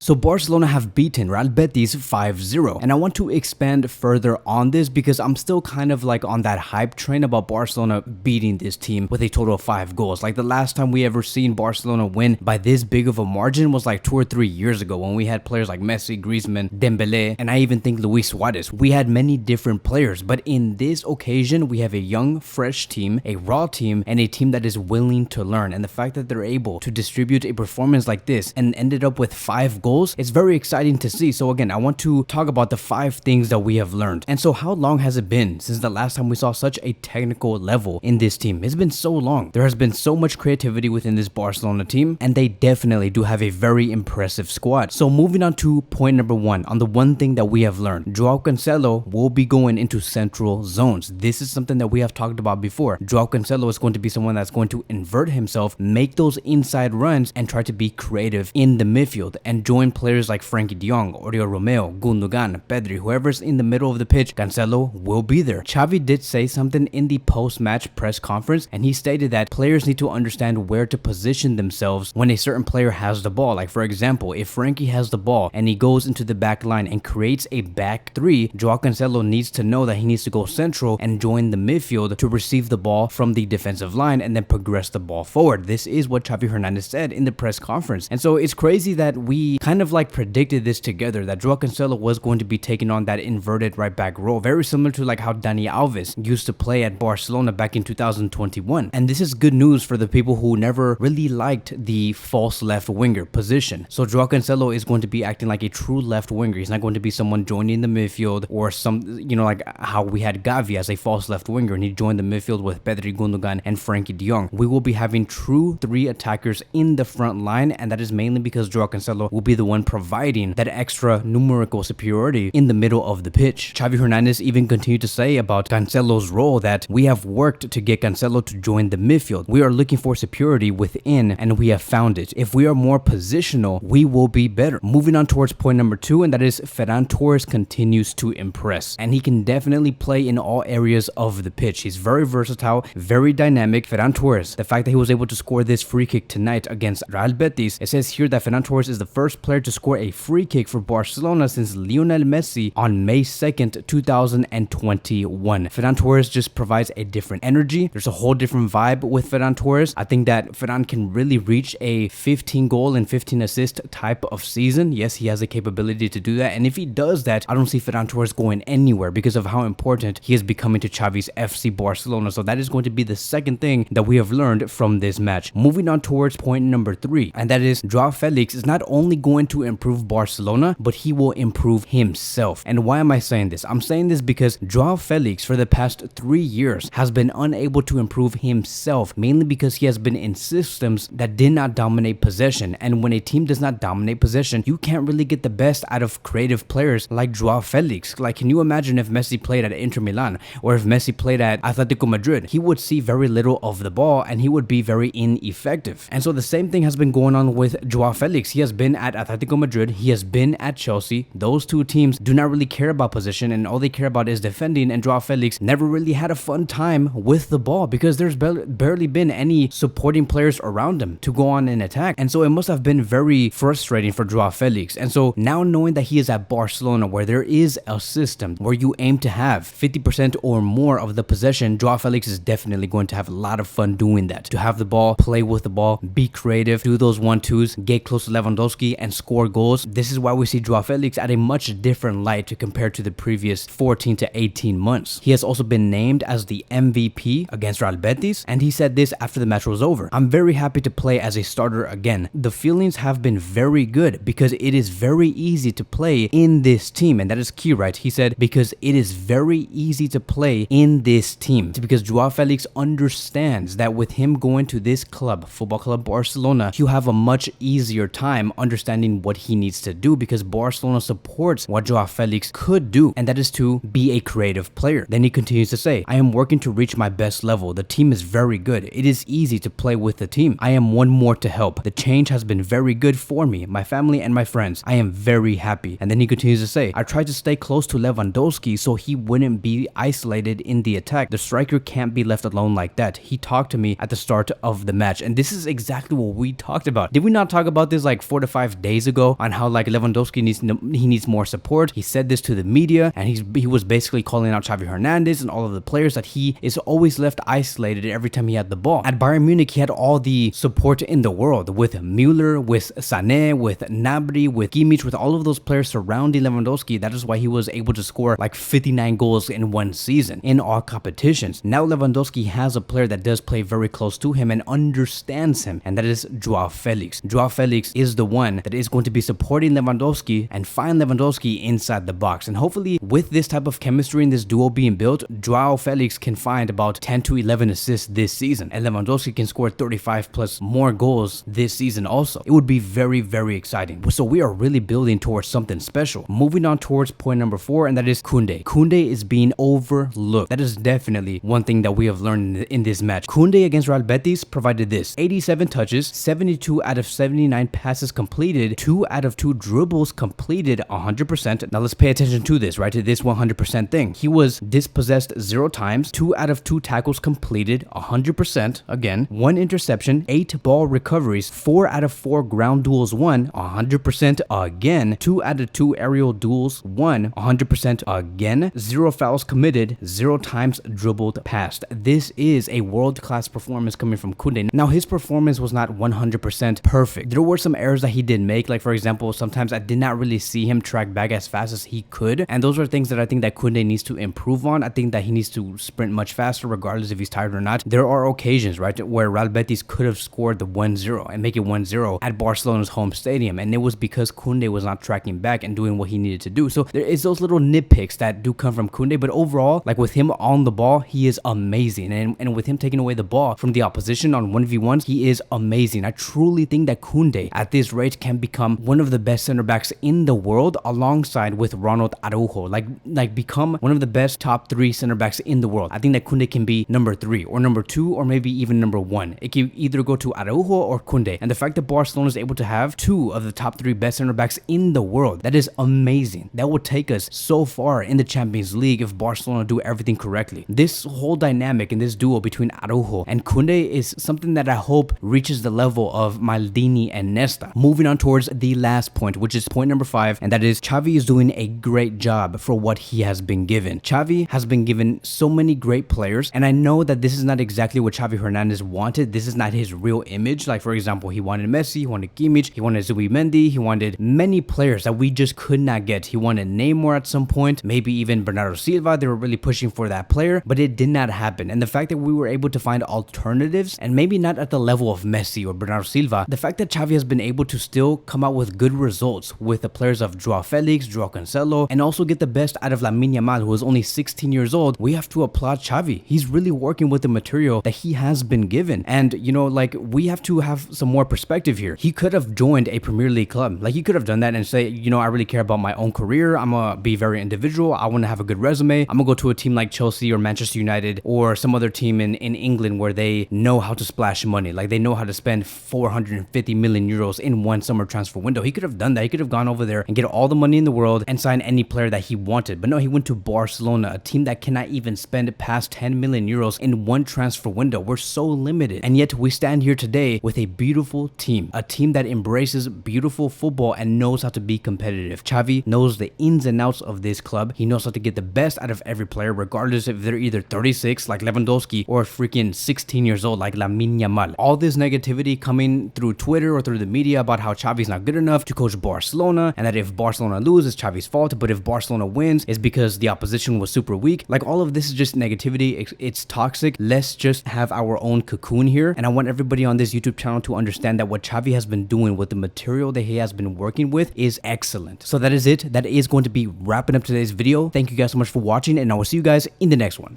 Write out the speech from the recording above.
So Barcelona have beaten Real Betis 5-0, and I want to expand further on this because I'm still kind of like on that hype train about Barcelona beating this team with a total of 5 goals. Like the last time we ever seen Barcelona win by this big of a margin was like 2 or 3 years ago when we had players like Messi, Griezmann, Dembele, and I even think Luis Suarez. We had many different players, but in this occasion we have a young, fresh team, a raw team, and a team that is willing to learn. And the fact that they're able to distribute a performance like this and ended up with 5 goals, it's very exciting to see. So again, I want to talk about the 5 things that we have learned. And so how long has it been since the last time we saw such a technical level in this team? It's been so long. There has been so much creativity within this Barcelona team, and they definitely do have a very impressive squad. So moving on to point number 1, on the one thing that we have learned, Joao Cancelo will be going into central zones. This is something that we have talked about before. Joao Cancelo is going to be someone that's going to invert himself, make those inside runs, and try to be creative in the midfield and join players like Frankie de Jong, Oriol Romeo, Gundogan, Pedri, whoever's in the middle of the pitch. Cancelo will be there. Xavi did say something in the post-match press conference, and he stated that players need to understand where to position themselves when a certain player has the ball. Like for example, if Frankie has the ball and he goes into the back line and creates a back 3, Joao Cancelo needs to know that he needs to go central and join the midfield to receive the ball from the defensive line and then progress the ball forward. This is what Xavi Hernandez said in the press conference. And so it's crazy that we kind of like predicted this together, that Joao Cancelo was going to be taking on that inverted right back role, very similar to like how Dani Alves used to play at Barcelona back in 2021. And this is good news for the people who never really liked the false left winger position. So Joao Cancelo is going to be acting like a true left winger. He's not going to be someone joining the midfield or some, like how we had Gavi as a false left winger and he joined the midfield with Pedri, Gundogan, and Frankie de Jong. We will be having true 3 attackers in the front line, and that is mainly because Joao Cancelo will be the one providing that extra numerical superiority in the middle of the pitch. Xavi Hernandez even continued to say about Cancelo's role that we have worked to get Cancelo to join the midfield. We are looking for superiority within, and we have found it. If we are more positional, we will be better. Moving on towards point number 2, and that is Ferran Torres continues to impress, and he can definitely play in all areas of the pitch. He's very versatile, very dynamic. Ferran Torres, the fact that he was able to score this free kick tonight against Real Betis, it says here that Ferran Torres is the first player to score a free kick for Barcelona since Lionel Messi on May 2nd, 2021. Ferran Torres just provides a different energy. There's a whole different vibe with Ferran Torres. I think that Ferran can really reach a 15 goal and 15 assist type of season. Yes, he has the capability to do that, and if he does that, I don't see Ferran Torres going anywhere because of how important he is becoming to Xavi's FC Barcelona. So that is going to be the second thing that we have learned from this match. Moving on towards point number 3, and that is Joao Felix is not only going to improve Barcelona, but he will improve himself. And why am I saying this? I'm saying this because Joao Felix for the past 3 years has been unable to improve himself, mainly because he has been in systems that did not dominate possession. And when a team does not dominate possession, you can't really get the best out of creative players like Joao Felix. Like, can you imagine if Messi played at Inter Milan or if Messi played at Atletico Madrid? He would see very little of the ball and he would be very ineffective. And so the same thing has been going on with Joao Felix. He has been at Atletico Madrid, he has been at Chelsea. Those two teams do not really care about position and all they care about is defending, and Joao Felix never really had a fun time with the ball because there's barely been any supporting players around him to go on and attack. And so it must have been very frustrating for Joao Felix. And so now knowing that he is at Barcelona where there is a system where you aim to have 50% or more of the possession, Joao Felix is definitely going to have a lot of fun doing that. To have the ball, play with the ball, be creative, do those 1-2s, get close to Lewandowski and score goals. This is why we see Joao Felix at a much different light compared to the previous 14 to 18 months. He has also been named as the MVP against Real Betis, and he said this after the match was over. I'm very happy to play as a starter again. The feelings have been very good because it is very easy to play in this team, and that is key, right? He said because it is very easy to play in this team. It's because Joao Felix understands that with him going to this club, Football Club Barcelona, he'll have a much easier time understanding what he needs to do because Barcelona supports what Joao Felix could do, and that is to be a creative player. Then he continues to say, I am working to reach my best level. The team is very good. It is easy to play with the team. I am one more to help. The change has been very good for me, my family, and my friends. I am very happy. And then he continues to say, I tried to stay close to Lewandowski so he wouldn't be isolated in the attack. The striker can't be left alone like that. He talked to me at the start of the match, and this is exactly what we talked about. Did we not talk about this like 4 to 5 days days ago on how like Lewandowski needs more support. He said this to the media, and he was basically calling out Xavi Hernandez and all of the players that he is always left isolated every time he had the ball. At Bayern Munich, he had all the support in the world with Müller, with Sané, with Gnabry, with Kimmich, with all of those players surrounding Lewandowski. That is why he was able to score like 59 goals in one season in all competitions. Now Lewandowski has a player that does play very close to him and understands him, and that is Joao Felix. Joao Felix is the one that is going to be supporting Lewandowski and find Lewandowski inside the box. And hopefully with this type of chemistry and this duo being built, Joao Felix can find about 10 to 11 assists this season, and Lewandowski can score 35 plus more goals this season also. It would be very, very exciting. So we are really building towards something special. Moving on towards point number 4, and that is Kounde. Kounde is being overlooked. That is definitely one thing that we have learned in this match. Kounde against Real Betis provided this: 87 touches, 72 out of 79 passes completed, 2 out of 2 dribbles completed 100%. Now let's pay attention to this, right? To this 100% thing. He was dispossessed 0 times, 2 out of 2 tackles completed 100%. Again, 1 interception, 8 ball recoveries, 4 out of 4 ground duels won 100%. Again, 2 out of 2 aerial duels won 100%. Again, 0 fouls committed, 0 times dribbled past. This is a world-class performance coming from Kounde. Now his performance was not 100% perfect. There were some errors that he did make, like for example, sometimes I did not really see him track back as fast as he could, and those are things that I think that Kounde needs to improve on. I think that he needs to sprint much faster regardless if he's tired or not. There are occasions, right, where Real Betis could have scored the 1-0 and make it 1-0 at Barcelona's home stadium, and it was because Kounde was not tracking back and doing what he needed to do. So there is those little nitpicks that do come from Kounde, but overall, like with him on the ball, he is amazing, and with him taking away the ball from the opposition on 1v1s, he is amazing. I truly think that Kounde at this rate can become one of the best center backs in the world alongside with Ronald Araujo, like become one of the best top 3 center backs in the world. I think that Kounde can be number 3 or number 2 or maybe even number 1. It can either go to Araujo or Kounde, and the fact that Barcelona is able to have 2 of the top 3 best center backs in the world, that is amazing. That will take us so far in the Champions League if Barcelona do everything correctly. This whole dynamic in this duo between Araujo and Kounde is something that I hope reaches the level of Maldini and Nesta. Moving on towards the last point, which is point number 5, and that is Xavi is doing a great job for what he has been given. Xavi has been given so many great players, and I know that this is not exactly what Xavi Hernandez wanted. This is not his real image. Like for example, he wanted Messi, he wanted Kimmich, he wanted Zubimendi, he wanted many players that we just could not get. He wanted Neymar at some point, maybe even Bernardo Silva. They were really pushing for that player, but it did not happen. And the fact that we were able to find alternatives, and maybe not at the level of Messi or Bernardo Silva, the fact that Xavi has been able to still come out with good results with the players of Joao Felix, Joao Cancelo, and also get the best out of Lamine Yamal, who is only 16 years old, we have to applaud Xavi. He's really working with the material that he has been given. And you know, like, we have to have some more perspective here. He could have joined a Premier League club. Like, he could have done that and say, you know, I really care about my own career. I'm gonna be very individual. I want to have a good resume. I'm gonna go to a team like Chelsea or Manchester United or some other team in England where they know how to splash money. Like, they know how to spend 450 million euros in one summer transfer window. He could have done that. He could have gone over there and get all the money in the world and sign any player that he wanted. But no, he went to Barcelona, a team that cannot even spend past 10 million euros in one transfer window. We're so limited. And yet we stand here today with a beautiful team, a team that embraces beautiful football and knows how to be competitive. Xavi knows the ins and outs of this club. He knows how to get the best out of every player, regardless if they're either 36 like Lewandowski or freaking 16 years old like Lamine Yamal. All this negativity coming through Twitter or through the media about how Xavi's not good enough to coach Barcelona, and that if Barcelona loses, it's Xavi's fault, but if Barcelona wins, it's because the opposition was super weak. Like, all of this is just negativity. It's toxic. Let's just have our own cocoon here. And I want everybody on this YouTube channel to understand that what Xavi has been doing with the material that he has been working with is excellent. So that is it. That is going to be wrapping up today's video. Thank you guys so much for watching, and I will see you guys in the next one.